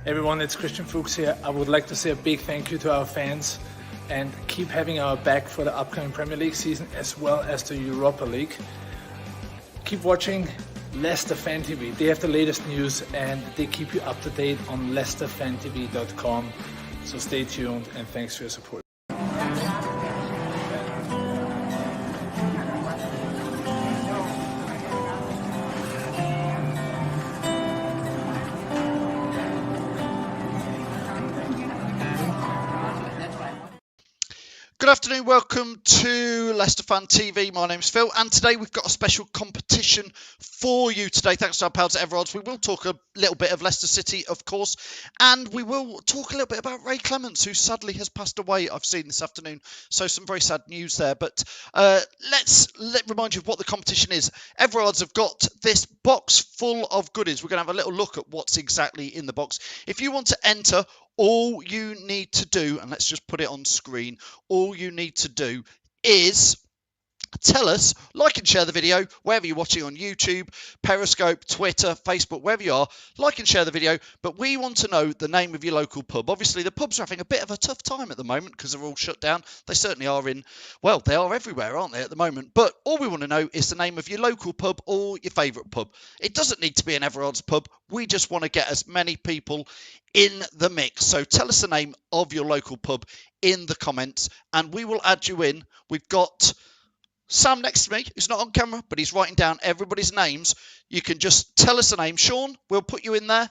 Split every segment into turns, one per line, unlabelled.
Everyone, it's Christian Fuchs here. I would like to say a big thank you to our fans and keep having our back for the upcoming Premier League season as well as the Europa League. Keep watching Leicester Fan TV. They have the latest news and they keep you up to date on leicesterfantv.com. So stay tuned and thanks for your support.
Good afternoon, welcome to Leicester Fan TV. My name's Phil, and today we've got a special competition for you today. Thanks to our pals at Everards. We will talk a little bit of Leicester City, of course, and we will talk a little bit about Ray Clemence, who sadly has passed away, I've seen this afternoon. So some very sad news there, but let's remind you of what the competition is. Everards have got this box full of goodies. We're going to have a little look at what's exactly in the box. If you want to enter, all you need to do, and let's just put it on screen, all you need to do is tell us, like and share the video, wherever you're watching on YouTube, Periscope, Twitter, Facebook, wherever you are, like and share the video, but we want to know the name of your local pub. Obviously, the pubs are having a bit of a tough time at the moment because they're all shut down. They certainly are well, they are everywhere, aren't they, at the moment? But all we want to know is the name of your local pub or your favourite pub. It doesn't need to be an Everards pub. We just want to get as many people in the mix. So tell us the name of your local pub in the comments and we will add you in. We've got Sam next to me, who's not on camera, but he's writing down everybody's names. You can just tell us the name. Sean, we'll put you in there.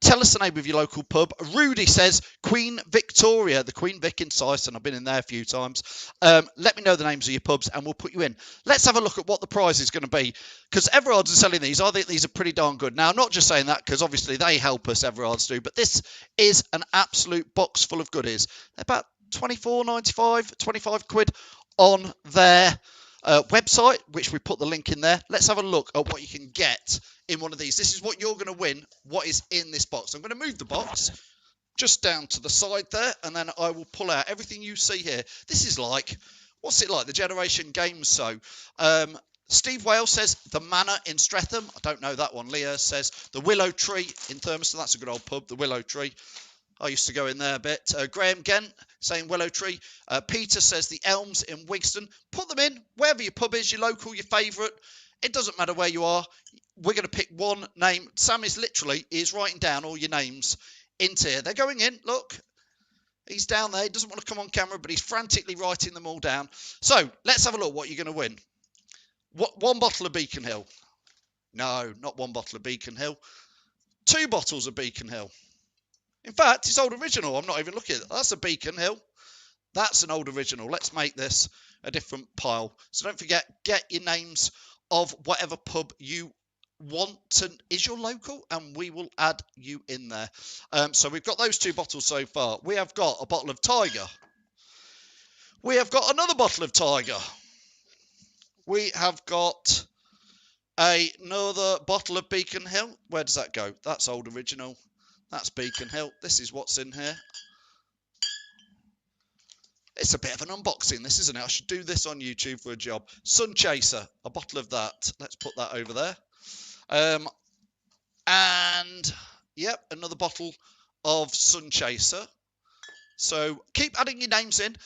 Tell us the name of your local pub. Rudy says Queen Victoria, the Queen Vic in Syce, and I've been in there a few times. Let me know the names of your pubs and we'll put you in. Let's have a look at what the prize is going to be, because Everards are selling these. I think these are pretty darn good. Now, I'm not just saying that because obviously they help us, Everards do, but this is an absolute box full of goodies. They're about £24.95, 25 quid on their website, which we put the link in there. Let's have a look at what you can get in one of these. This is what you're going to win, what is in this box. I'm going to move the box just down to the side there, and then I will pull out everything you see here. This is like, what's it like? The Generation Games. So Steve Wales says the Manor in Streatham. I don't know that one. Leah says the Willow Tree in Thurmaston. That's a good old pub, the Willow Tree. I used to go in there a bit. Graham Gent saying Willow Tree. Peter says the Elms in Wigston. Put them in wherever your pub is, your local, your favourite. It doesn't matter where you are. We're going to pick one name. Sam is writing down all your names into here. They're going in. Look, he's down there. He doesn't want to come on camera, but he's frantically writing them all down. So let's have a look what you're going to win. One bottle of Beacon Hill. No, not one bottle of Beacon Hill. 2 bottles of Beacon Hill. In fact, it's old original. I'm not even looking at it. That's a Beacon Hill. That's an old original. Let's make this a different pile. So don't forget, get your names of whatever pub you want to is your local, and we will add you in there. So we've got those 2 bottles so far. We have got a bottle of Tiger. We have got another bottle of Tiger. We have got another bottle of Beacon Hill. Where does that go? That's old original. That's Beacon Hill. This is what's in here. It's a bit of an unboxing, this, isn't it? I should do this on YouTube for a job. Sun Chaser, a bottle of that. Let's put that over there. And, yep, another bottle of Sun Chaser. So keep adding your names in.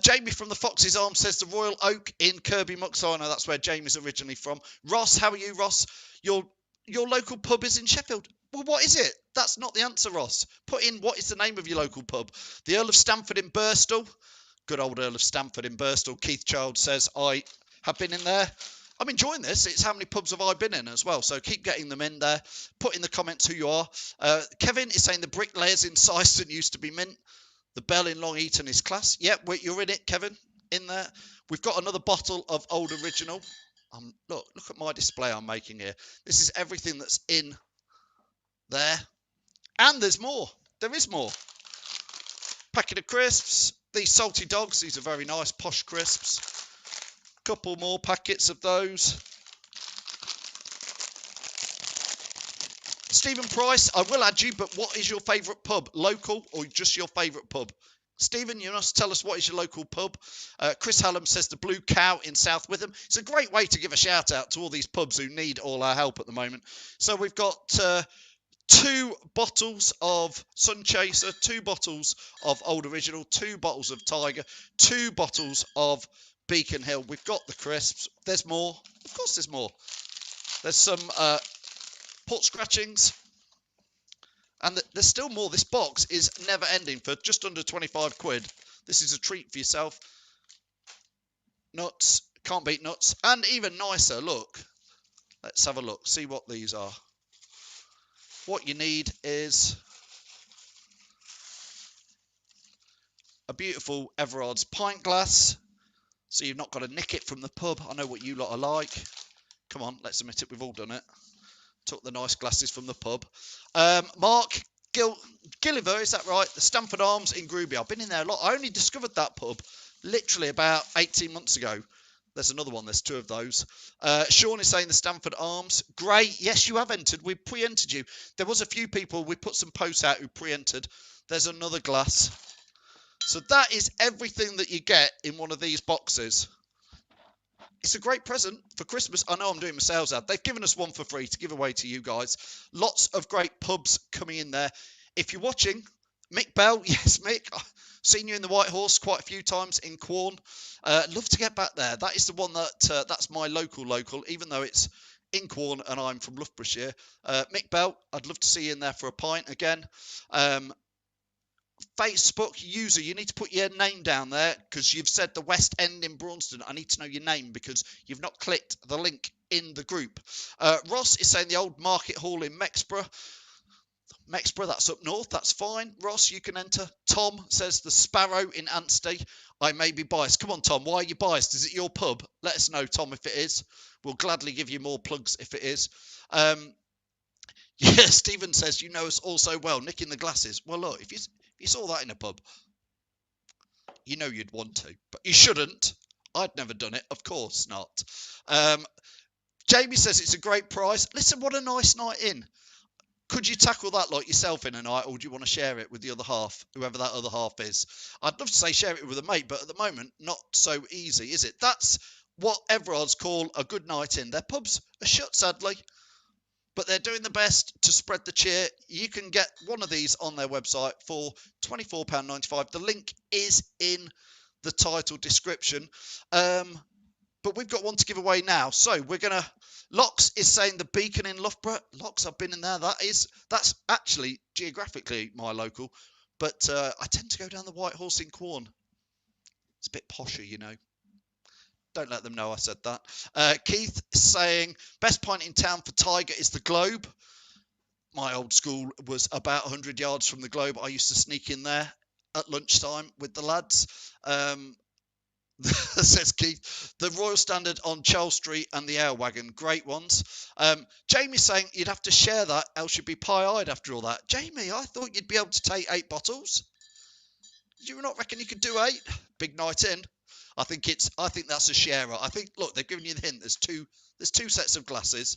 Jamie from the Fox's Arm says the Royal Oak in Kirby Mucks. I know that's where Jamie's originally from. Ross, how are you, Ross? Your local pub is in Sheffield. Well, what is it? That's not the answer, Ross. Put in what is the name of your local pub. The Earl of Stamford in Birstall. Good old Earl of Stamford in Birstall. Keith Child says, I have been in there. I'm enjoying this. It's how many pubs have I been in as well. So keep getting them in there. Put in the comments who you are. Kevin is saying the Bricklayers in Syston used to be mint. The Bell in Long Eaton is class. Yep, you're in it, Kevin, in there. We've got another bottle of Old Original. Look at my display I'm making here. This is everything that's in there. And there's more. There is more. Packet of crisps. These salty dogs. These are very nice, posh crisps. Couple more packets of those. Stephen Price, I will add you, but what is your favourite pub? Local or just your favourite pub? Stephen, you must tell us what is your local pub. Chris Hallam says the Blue Cow in South Witham. It's a great way to give a shout out to all these pubs who need all our help at the moment. So we've got 2 bottles of Sun Chaser, 2 bottles of Old Original, 2 bottles of Tiger, 2 bottles of Beacon Hill. We've got the crisps. There's more. Of course there's more. There's some port scratchings. And there's still more. This box is never ending for just under 25 quid. This is a treat for yourself. Nuts. Can't beat nuts. And even nicer, look. Let's have a look. See what these are. What you need is a beautiful Everards pint glass. So you've not got to nick it from the pub. I know what you lot are like. Come on, let's admit it. We've all done it. Took the nice glasses from the pub. Mark Gilliver, is that right? The Stamford Arms in Groby. I've been in there a lot. I only discovered that pub literally about 18 months ago. There's another one. There's 2 of those. Sean is saying the Stamford Arms. Great. Yes, you have entered. We pre-entered you. There was a few people. We put some posts out who pre-entered. There's another glass. So that is everything that you get in one of these boxes. It's a great present for Christmas. I know I'm doing my sales ad. They've given us one for free to give away to you guys. Lots of great pubs coming in there. If you're watching, Mick Bell. Yes, Mick. I've seen you in the White Horse quite a few times in Quorn. Love to get back there. That is the one that that's my local, even though it's in Quorn and I'm from Loughboroughshire. Mick Bell, I'd love to see you in there for a pint again. Facebook user, you need to put your name down there because you've said the West End in Braunston. I need to know your name because you've not clicked the link in the group. Ross is saying the old Market Hall in Mexborough. Mexborough, that's up north. That's fine. Ross, you can enter. Tom says the Sparrow in Anstey. I may be biased. Come on, Tom. Why are you biased? Is it your pub? Let us know, Tom, if it is. We'll gladly give you more plugs if it is. Yeah, Stephen says, you know us all so well, nicking the glasses. Well, look, if you saw that in a pub, you know you'd want to, but you shouldn't. I'd never done it, of course not. Jamie says it's a great price. Listen, what a nice night in. Could you tackle that like yourself in a night, or do you want to share it with the other half, whoever that other half is? I'd love to say share it with a mate, but at the moment, not so easy, is it? That's what Everards call a good night in. Their pubs are shut, sadly, but they're doing the best to spread the cheer. You can get one of these on their website for £24.95. The link is in the title description. But we've got one to give away now. So we're going to... Locks is saying the Beacon in Loughborough. Locks, I've been in there. That's actually geographically my local. But I tend to go down the White Horse in Quorn. It's a bit posher, you know. Don't let them know I said that. Keith is saying, best pint in town for Tiger is the Globe. My old school was about 100 yards from the Globe. I used to sneak in there at lunchtime with the lads. Says Keith, the Royal Standard on Charles Street and the Ale Wagon, great ones. Jamie's saying you'd have to share that, else you'd be pie-eyed after all that. Jamie, I thought you'd be able to take 8 bottles. Do you not reckon you could do 8? Big night in. I think that's a sharer. I think, look, they've given you the hint. There's two sets of glasses.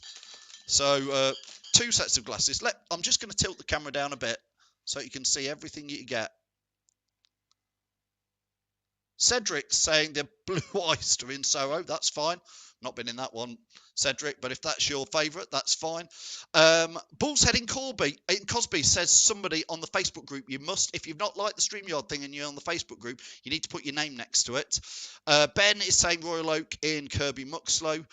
So 2 sets of glasses. I'm just going to tilt the camera down a bit so you can see everything you get. Cedric saying the Blue Oyster in Soho. That's fine. Not been in that one, Cedric, but if that's your favourite, that's fine. Bull's Head in Cosby says somebody on the Facebook group, you must, if you've not liked the StreamYard thing and you're on the Facebook group, you need to put your name next to it. Ben is saying Royal Oak in Kirby Muxlow.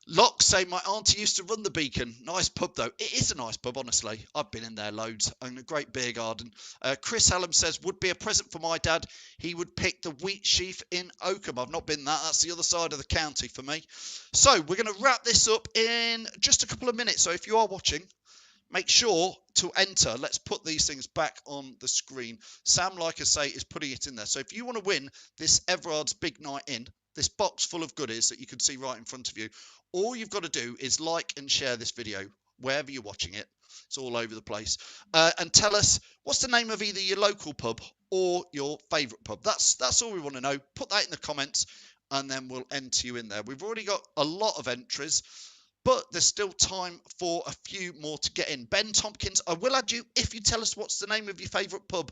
Locke saying my auntie used to run the Beacon. Nice pub, though. It is a nice pub, honestly. I've been in there loads. And a great beer garden. Chris Hallam says, would be a present for my dad. He would pick the Wheat Sheaf in Oakham. I've not been that. That's the other side of the county for me. So we're going to wrap this up in just a couple of minutes. So if you are watching, make sure to enter. Let's put these things back on the screen. Sam, like I say, is putting it in there. So if you want to win this Everard's Big Night In, this box full of goodies that you can see right in front of you, all you've got to do is like and share this video wherever you're watching it. It's all over the place. And tell us what's the name of either your local pub or your favourite pub. That's all we want to know. Put that in the comments and then we'll enter you in there. We've already got a lot of entries, but there's still time for a few more to get in. Ben Tompkins, I will add you if you tell us what's the name of your favourite pub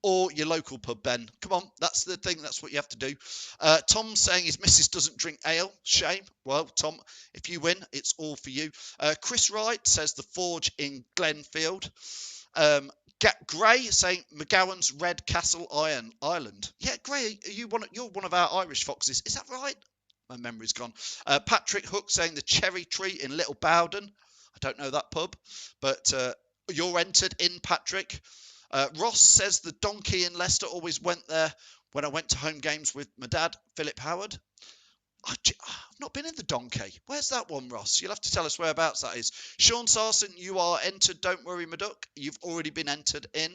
or your local pub, Ben. Come on, that's the thing. That's what you have to do. Tom's saying his missus doesn't drink ale. Shame. Well, Tom, if you win, it's all for you. Chris Wright says the Forge in Glenfield. Gray saying McGowan's Red Castle Island. Yeah, Gray, you're one of our Irish foxes. Is that right? My memory's gone. Patrick Hook saying the Cherry Tree in Little Bowden. I don't know that pub, but you're entered in, Patrick. Ross says the Donkey in Leicester. Always went there when I went to home games with my dad, Philip Howard. I've not been in the Donkey. Where's that one, Ross? You'll have to tell us whereabouts that is. Sean Sarson, you are entered. Don't worry, my duck. You've already been entered in.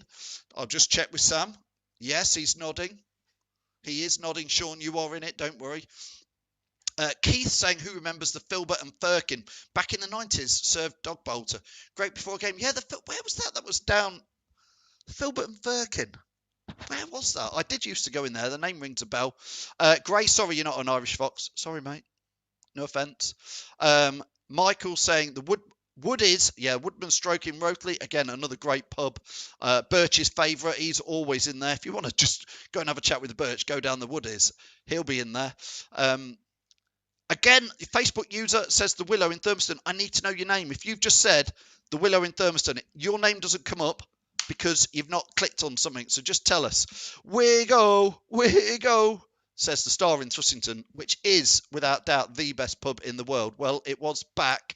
I'll just check with Sam. Yes, he's nodding. He is nodding. Sean, you are in it. Don't worry. Keith saying, who remembers the Filbert and Firkin back in the 90s? Served dog bolter. Great before a game. Yeah, where was that? That was down Filbert and Firkin. Where was that? I did used to go in there. The name rings a bell. Gray, sorry you're not an Irish fox. Sorry, mate. No offence. Michael saying the Woodies, yeah, Woodman Stroking Rothley. Again, another great pub. Birch's favourite. He's always in there. If you want to just go and have a chat with Birch, go down the Woodies. He'll be in there. Again, Facebook user says the Willow in Thurmaston. I need to know your name. If you've just said the Willow in Thurmaston, your name doesn't come up because you've not clicked on something. So just tell us. We go, says the Star in Thrussington, which is without doubt the best pub in the world. Well, it was back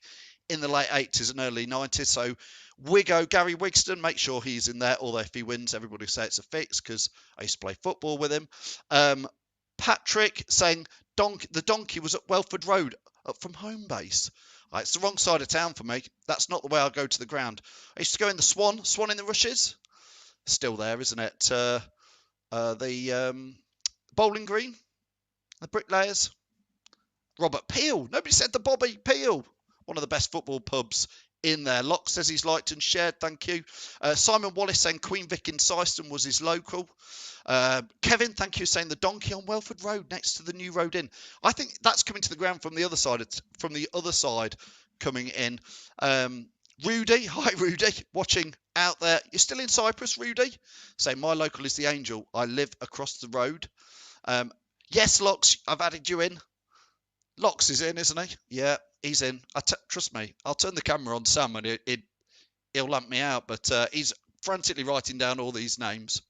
in the late 80s and early 90s. So Wiggo, Gary Wigston, make sure he's in there. Although if he wins, everybody will say it's a fix because I used to play football with him. Patrick saying the Donkey was at Welford Road up from home base. Right, it's the wrong side of town for me. That's not the way I go to the ground. I used to go in the Swan in the Rushes. Still there, isn't it? The Bowling Green, the Bricklayers. Robert Peel. Nobody said the Bobby Peel. One of the best football pubs in there. Locke says he's liked and shared. Thank you. Simon Wallace saying Queen Vic in Syston was his local. Kevin, thank you, saying the Donkey on Welford Road next to the new road in. I think that's coming to the ground from the other side, coming in. Rudy, hi Rudy, watching out there. You're still in Cyprus, Rudy? Saying my local is the Angel. I live across the road. Yes, Locks, I've added you in. Locks is in, isn't he? Yeah, he's in. Trust me, I'll turn the camera on Sam and he'll lamp me out. But he's frantically writing down all these names.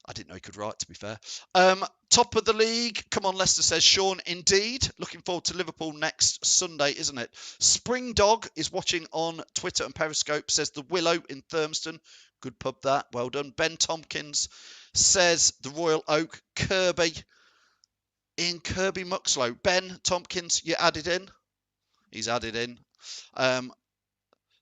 I didn't know he could write, to be fair. Top of the league. Come on, Leicester, says Sean. Indeed. Looking forward to Liverpool next Sunday, isn't it? Spring Dog is watching on Twitter and Periscope. Says the Willow in Thurmaston. Good pub, that. Well done. Ben Tompkins says the Royal Oak. Kirby in Kirby Muxlow. Ben Tompkins, you added in? He's added in.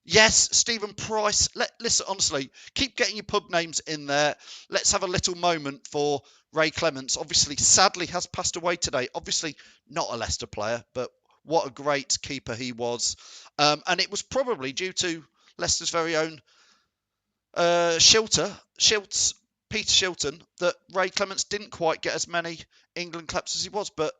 Yes, Stephen Price. Listen, honestly, keep getting your pub names in there. Let's have a little moment for Ray Clements. Obviously, sadly, has passed away today. Obviously, not a Leicester player, but what a great keeper he was. And it was probably due to Leicester's very own Peter Shilton, that Ray Clements didn't quite get as many England caps as he was. But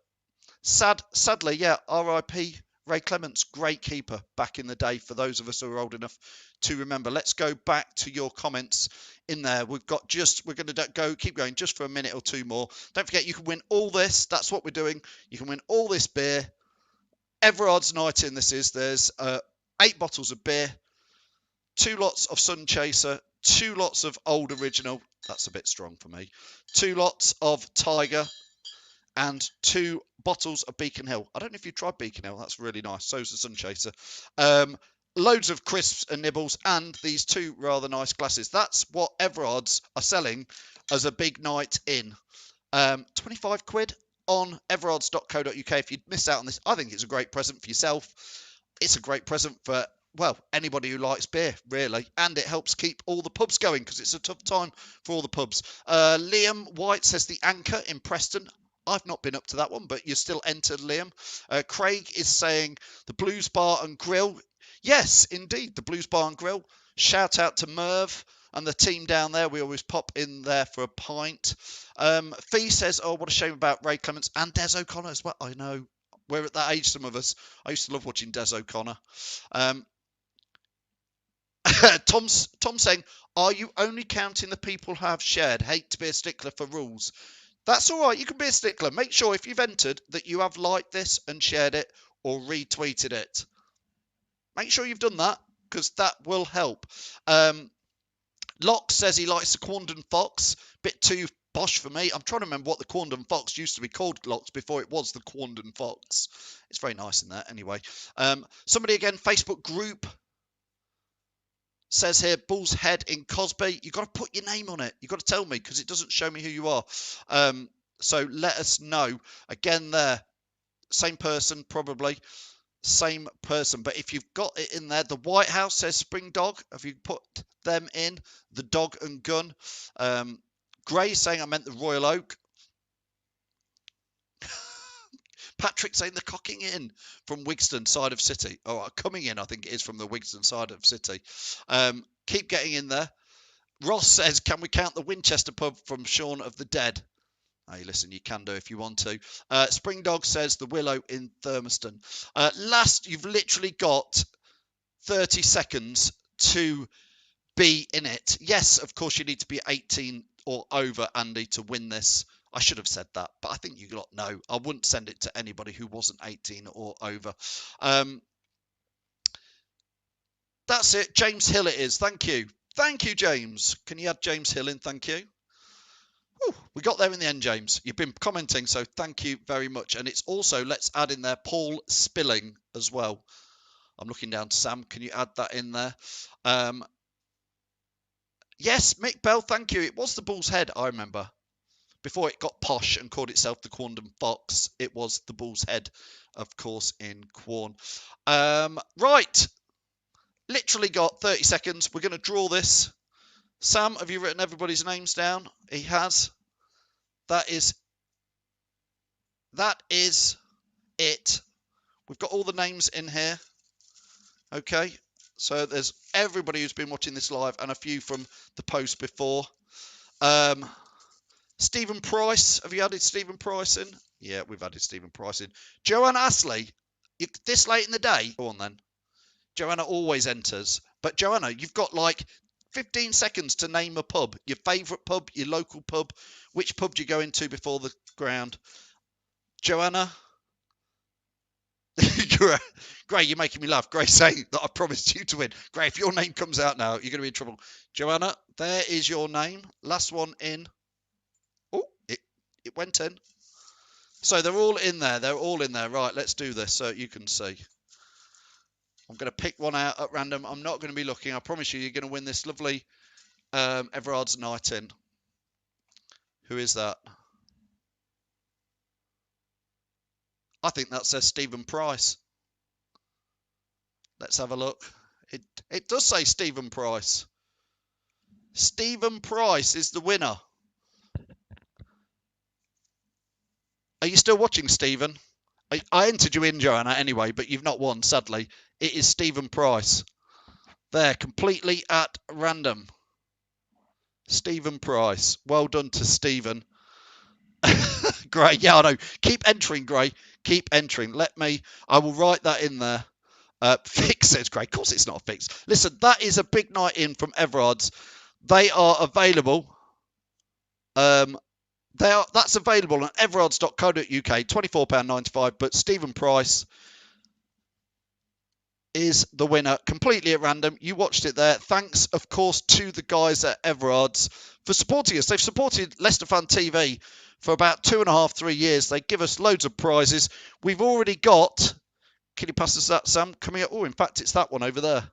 sadly, yeah, R.I.P. Ray Clements, great keeper back in the day for those of us who are old enough to remember. Let's go back to your comments in there. We're going to keep going just for a minute or two more. Don't forget, you can win all this. That's what we're doing. You can win all this beer. Everards night in this is. There's 8 bottles of beer, 2 lots of Sun Chaser, 2 lots of Old Original. That's a bit strong for me. 2 lots of Tiger and 2 bottles of Beacon Hill. I don't know if you tried Beacon Hill. That's really nice. So's the Sun Chaser. Loads of crisps and nibbles and these 2 rather nice glasses. That's what Everards are selling as a big night in. 25 quid on everards.co.uk. If you'd missed out on this, I think it's a great present for yourself. It's a great present for, well, anybody who likes beer, really. And it helps keep all the pubs going because it's a tough time for all the pubs. Liam White says the Anchor in Preston. I've not been up to that one, but you're still entered, Liam. Craig is saying the Blues Bar and Grill. Yes, indeed, the Blues Bar and Grill. Shout out to Merv and the team down there. We always pop in there for a pint. Fee says, oh, what a shame about Ray Clements and Des O'Connor as well. I know. We're at that age, some of us. I used to love watching Des O'Connor. Tom's saying, are you only counting the people who have shared? Hate to be a stickler for rules. That's all right. You can be a stickler. Make sure if you've entered that you have liked this and shared it or retweeted it. Make sure you've done that because that will help. Locke says he likes the Quandon Fox. Bit too posh for me. I'm trying to remember what the Quandon Fox used to be called, Locks, before it was the Quandon Fox. It's very nice in there anyway. Somebody again, Facebook group says here, Bull's Head in Cosby. You've got to put your name on it. You've got to tell me because it doesn't show me who you are. So let us know. Again there, same person probably. Same person. But if you've got it in there, the White House says Spring Dog. Have you put them in? The Dog and Gun. Gray saying I meant the Royal Oak. Patrick saying the Cocking In from Wigston side of City. Oh, coming in, I think it is from the Wigston side of City. Keep getting in there. Ross says, can we count the Winchester pub from Shaun of the Dead? Hey, listen, you can do if you want to. Spring Dog says the Willow in Thurmaston. Last, you've literally got 30 seconds to be in it. Yes, of course, you need to be 18 or over, Andy, to win this. I should have said that, but I think you lot know. I wouldn't send it to anybody who wasn't 18 or over. That's it. James Hill it is. Thank you. Thank you, James. Can you add James Hill in? Thank you. Whew, we got there in the end, James. You've been commenting, so thank you very much. And it's also, let's add in there, Paul Spilling as well. I'm looking down to Sam. Can you add that in there? Yes, Mick Bell, thank you. It was the Bull's Head, I remember. Before it got posh and called itself the Quandon Fox, it was the Bull's Head, of course, in Quorn. Right. Literally got 30 seconds. We're going to draw this. Sam, have you written everybody's names down? He has. That is it. We've got all the names in here. Okay. So there's everybody who's been watching this live and a few from the post before. Stephen Price. Have you added Stephen Price in? Yeah, we've added Stephen Price in. Joanne Astley. This late in the day? Go on then. Joanna always enters. But Joanna, you've got like 15 seconds to name a pub. Your favourite pub, your local pub. Which pub do you go into before the ground? Joanna? Gray, you're making me laugh. Gray saying that I promised you to win. Gray, if your name comes out now, you're going to be in trouble. Joanna, there is your name. Last one in. Oh, it went in. So they're all in there. They're all in there. Right, let's do this so you can see. I'm going to pick one out at random. I'm not going to be looking. I promise you, you're going to win this lovely Everards night in. Who is that? I think that says Stephen Price. Let's have a look. It does say Stephen Price. Stephen Price is the winner. Are you still watching, Stephen? I entered you in, Joanna, anyway, but you've not won, sadly. It is Stephen Price. There, completely at random. Stephen Price. Well done to Stephen. Gray, yeah, I know. Keep entering, Gray. Keep entering. I will write that in there. Fix, says Gray. Of course it's not a fix. Listen, that is a big night in from Everards. They are available. That's available on everards.co.uk, £24.95. But Stephen Price is the winner, completely at random. You watched it there. Thanks, of course, to the guys at Everards for supporting us. They've supported Leicester Fan TV for about 2.5, 3 years. They give us loads of prizes. We've already got, can you pass us that, Sam? Coming up. Oh, in fact, it's that one over there.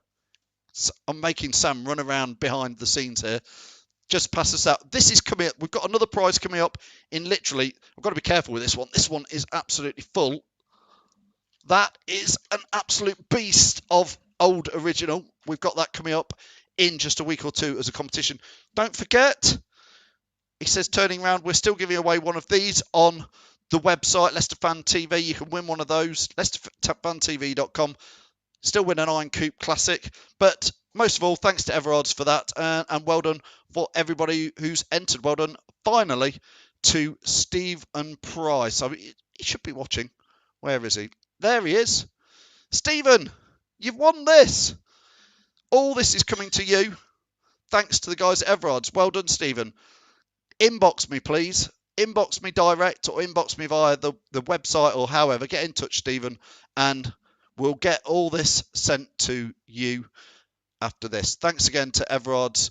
I'm making Sam run around behind the scenes here. Just pass us out. This is coming up. We've got another prize coming up in literally, I've got to be careful with this one. This one is absolutely full. That is an absolute beast of old original. We've got that coming up in just a week or two as a competition. Don't forget, he says turning around, we're still giving away one of these on the website, Leicester Fan TV. You can win one of those, leicesterfantv.com. Still win an Iron Coupe Classic. But most of all, thanks to Everards for that. And well done for everybody who's entered. Well done, finally, to Stephen Price. I mean, he should be watching. Where is he? There he is. Stephen, you've won this. All this is coming to you thanks to the guys at Everards. Well done, Stephen. Inbox me, please. Inbox me direct or inbox me via the website or however. Get in touch, Stephen, and we'll get all this sent to you after this. Thanks again to Everards.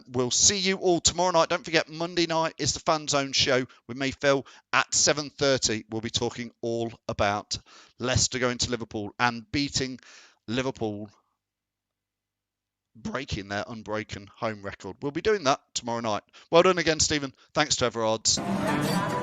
We'll see you all tomorrow night. Don't forget, Monday night is the Fan Zone show with me, Phil, at 7:30. We'll be talking all about Leicester going to Liverpool and beating Liverpool, breaking their unbroken home record. We'll be doing that tomorrow night. Well done again, Stephen. Thanks to Everards.